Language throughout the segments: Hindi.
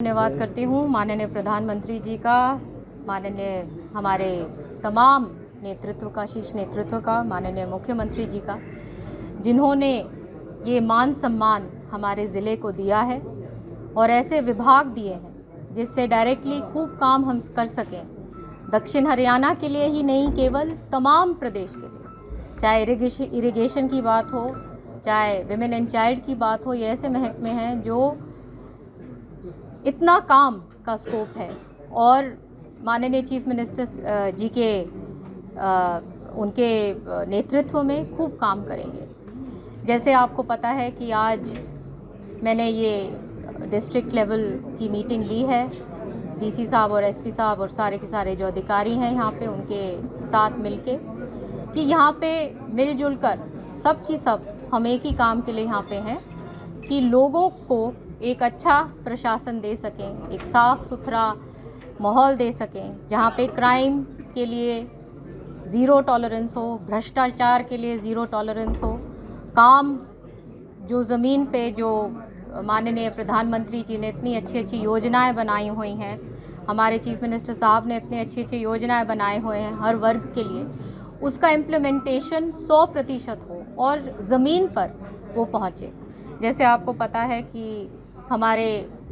धन्यवाद करती हूँ माननीय प्रधानमंत्री जी का, माननीय हमारे तमाम नेतृत्व का, शीर्ष नेतृत्व का, माननीय मुख्यमंत्री जी का, जिन्होंने ये मान सम्मान हमारे ज़िले को दिया है और ऐसे विभाग दिए हैं जिससे डायरेक्टली खूब काम हम कर सकें। दक्षिण हरियाणा के लिए ही नहीं, केवल तमाम प्रदेश के लिए, चाहे इरिगेशन की बात हो, चाहे विमेन एंड चाइल्ड की बात हो, ये ऐसे महकमे हैं जो इतना काम का स्कोप है और माननीय चीफ मिनिस्टर जी के उनके नेतृत्व में खूब काम करेंगे। जैसे आपको पता है कि आज मैंने ये डिस्ट्रिक्ट लेवल की मीटिंग ली है, डीसी साहब और एसपी साहब और सारे के सारे जो अधिकारी हैं यहाँ पे, उनके साथ मिलके कि यहाँ पे मिलजुल कर सब की सब हम एक ही काम के लिए यहाँ पे हैं कि लोगों को एक अच्छा प्रशासन दे सकें, एक साफ़ सुथरा माहौल दे सकें, जहाँ पे क्राइम के लिए ज़ीरो टॉलरेंस हो, भ्रष्टाचार के लिए ज़ीरो टॉलरेंस हो, काम जो ज़मीन पे जो माननीय प्रधानमंत्री जी ने इतनी अच्छी अच्छी योजनाएं बनाई हुई हैं, हमारे चीफ मिनिस्टर साहब ने इतनी अच्छी अच्छी योजनाएं बनाए हुए हैं हर वर्ग के लिए, उसका इम्प्लीमेंटेशन 100% हो और ज़मीन पर वो पहुँचे। जैसे आपको पता है कि हमारे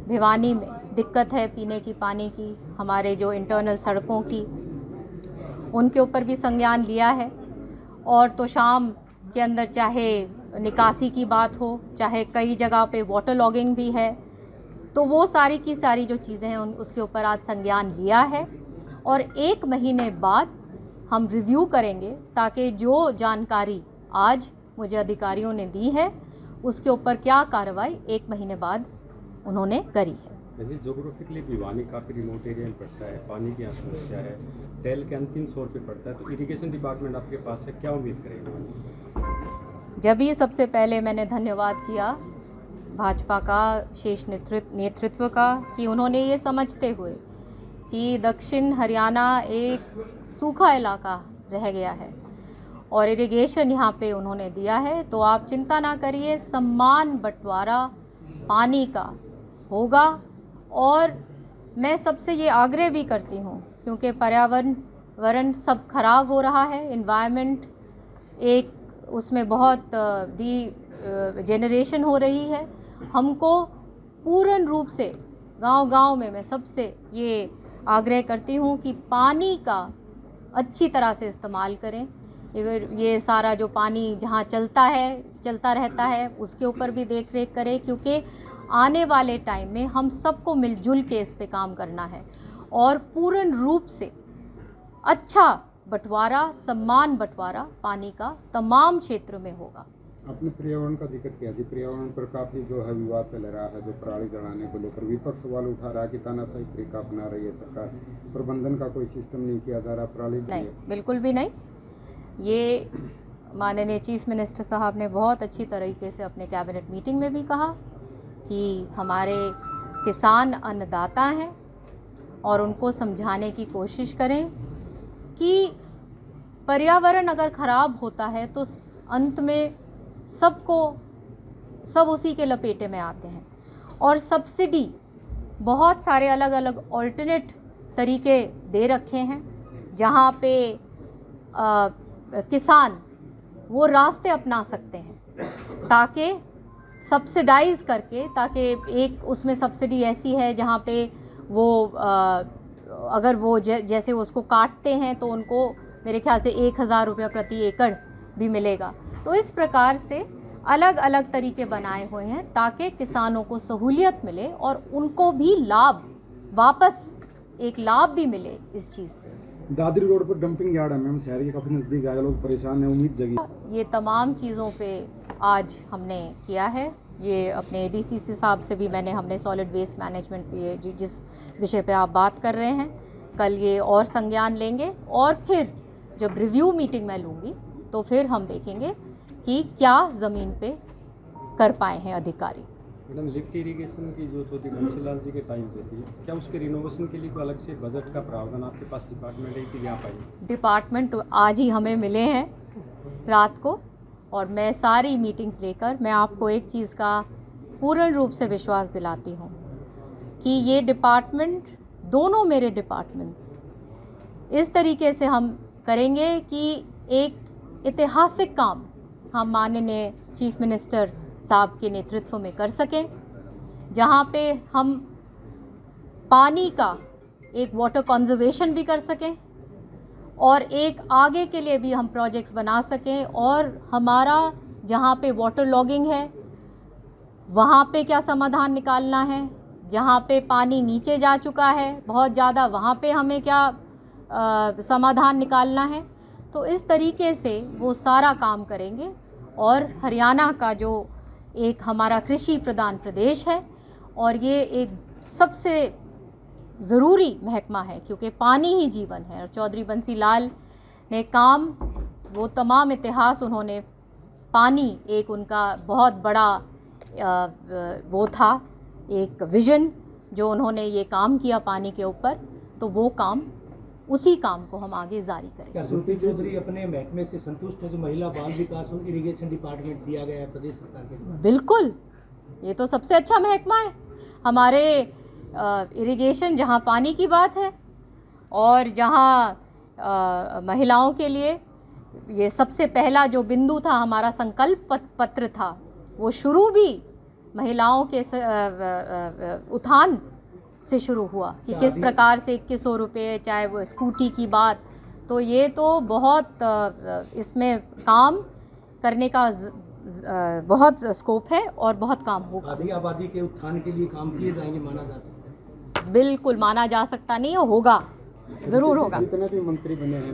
भिवानी में दिक्कत है पीने की पानी की, हमारे जो इंटरनल सड़कों की, उनके ऊपर भी संज्ञान लिया है। और तो शाम के अंदर चाहे निकासी की बात हो, चाहे कई जगह पे वाटर लॉगिंग भी है, तो वो सारी की सारी जो चीज़ें हैं उसके ऊपर आज संज्ञान लिया है और 1 महीने बाद हम रिव्यू करेंगे ताकि जो जानकारी आज मुझे अधिकारियों ने दी है उसके ऊपर क्या कार्रवाई 1 महीने बाद उन्होंने करी है। जोग्राफिकली भिवानी काफ़ी रिमोट एरिया में पड़ता है, पानी की यहाँ समस्या है, टेल कैन 300 रुपये पड़ता है, तो इरिगेशन डिपार्टमेंट आपके पास है, क्या उम्मीद करेंगे? जब ही सबसे पहले मैंने धन्यवाद किया भाजपा का शीर्ष नेतृत्व का कि उन्होंने ये समझते हुए कि दक्षिण हरियाणा एक सूखा इलाका रह गया है और इरिगेशन यहाँ पे उन्होंने दिया है, तो आप चिंता ना करिए, सम्मान बंटवारा पानी का होगा। और मैं सबसे ये आग्रह भी करती हूँ क्योंकि पर्यावरण सब खराब हो रहा है, एनवायरनमेंट एक उसमें बहुत जेनरेशन हो रही है, हमको पूर्ण रूप से गांव-गांव में मैं सबसे ये आग्रह करती हूँ कि पानी का अच्छी तरह से इस्तेमाल करें। ये सारा जो पानी जहाँ चलता रहता है उसके ऊपर भी देख रेख करें, क्योंकि आने वाले टाइम में हम सबको मिलजुल के इस पे काम करना है और पूर्ण रूप से अच्छा बंटवारा, सम्मान बंटवारा पानी का तमाम क्षेत्र में होगा। आपने पर्यावरण का जिक्र किया जी, पर्यावरण पर काफ़ी जो है विवाद चल रहा है, जो पराली जलाने को लेकर विपक्ष सवाल उठा रहा है कि तानाशाही तरीका अपना रही है सरकार, प्रबंधन का कोई सिस्टम नहीं किया जा रहा, पराली नहीं, बिल्कुल भी नहीं। ये माननीय चीफ मिनिस्टर साहब ने बहुत अच्छी तरीके से अपने कैबिनेट मीटिंग में भी कहा कि हमारे किसान अन्नदाता हैं और उनको समझाने की कोशिश करें कि पर्यावरण अगर ख़राब होता है तो अंत में सब उसी के लपेटे में आते हैं। और सब्सिडी बहुत सारे अलग अलग ऑल्टरनेट तरीके दे रखे हैं जहाँ पे किसान वो रास्ते अपना सकते हैं ताकि सब्सिडाइज़ करके, ताकि एक उसमें सब्सिडी ऐसी है जहाँ पे वो अगर वो जैसे उसको काटते हैं तो उनको मेरे ख्याल से 1000 रुपया प्रति एकड़ भी मिलेगा। तो इस प्रकार से अलग अलग तरीके बनाए हुए हैं ताकि किसानों को सहूलियत मिले और उनको भी एक लाभ भी मिले इस चीज़ से। दादरी रोड पर डंपिंग यार्ड है मैम, शहर के काफ़ी नज़दीक आए, लोग परेशान हैं, उम्मीद जगी। ये तमाम चीज़ों पे आज हमने किया है। ये अपने एडीसीसी साहब से भी हमने सॉलिड वेस्ट मैनेजमेंट पे जिस विषय पे आप बात कर रहे हैं, कल ये और संज्ञान लेंगे और फिर जब रिव्यू मीटिंग मैं लूँगी तो फिर हम देखेंगे कि क्या ज़मीन पे कर पाए हैं अधिकारी। मैडम, लिफ्ट इरिगेशन की जो थी बंसीलाल जी के टाइम पे थी, क्या उसके रिनोवेशन के लिए कोई अलग से बजट का प्रावधान आपके पास डिपार्टमेंट है कि यहाँ पाई? डिपार्टमेंट आज ही हमें मिले हैं रात को और मैं सारी मीटिंग्स लेकर मैं आपको एक चीज़ का पूर्ण रूप से विश्वास दिलाती हूँ कि ये डिपार्टमेंट, दोनों मेरे डिपार्टमेंट्स इस तरीके से हम करेंगे कि एक ऐतिहासिक काम हम माननीय चीफ मिनिस्टर साहब के नेतृत्व में कर सकें, जहाँ पे हम पानी का एक वाटर कंजर्वेशन भी कर सकें और एक आगे के लिए भी हम प्रोजेक्ट्स बना सकें, और हमारा जहाँ पे वाटर लॉगिंग है वहाँ पे क्या समाधान निकालना है, जहाँ पे पानी नीचे जा चुका है बहुत ज़्यादा वहाँ पे हमें क्या समाधान निकालना है। तो इस तरीके से वो सारा काम करेंगे। और हरियाणा का जो एक हमारा कृषि प्रधान प्रदेश है और ये एक सबसे ज़रूरी महकमा है क्योंकि पानी ही जीवन है। और चौधरी बंसी लाल ने काम, वो तमाम इतिहास उन्होंने, पानी एक उनका बहुत बड़ा वो था, एक विज़न जो उन्होंने ये काम किया पानी के ऊपर, तो वो काम, उसी काम को हम आगे जारी करेंगे। क्या श्रुति चौधरी अपने महकमे से संतुष्ट है जो महिला बाल विकास और इरिगेशन डिपार्टमेंट दिया गया है प्रदेश सरकार के द्वारा? बिल्कुल, ये तो सबसे अच्छा महकमा है हमारे इरिगेशन, जहाँ पानी की बात है और जहाँ महिलाओं के लिए ये सबसे पहला जो बिंदु था, हमारा संकल्प पत्र था, वो शुरू भी महिलाओं के उत्थान से शुरू हुआ कि किस प्रकार से 2100 रुपये, चाहे वो स्कूटी की बात, तो ये तो बहुत इसमें काम करने का बहुत स्कोप है और बहुत काम होगा। आधी आबादी के उत्थान के लिए काम किए जाएंगे, माना जा सकता है? बिल्कुल माना जा सकता नहीं, होगा, ज़रूर होगा। जितने भी मंत्री बने हैं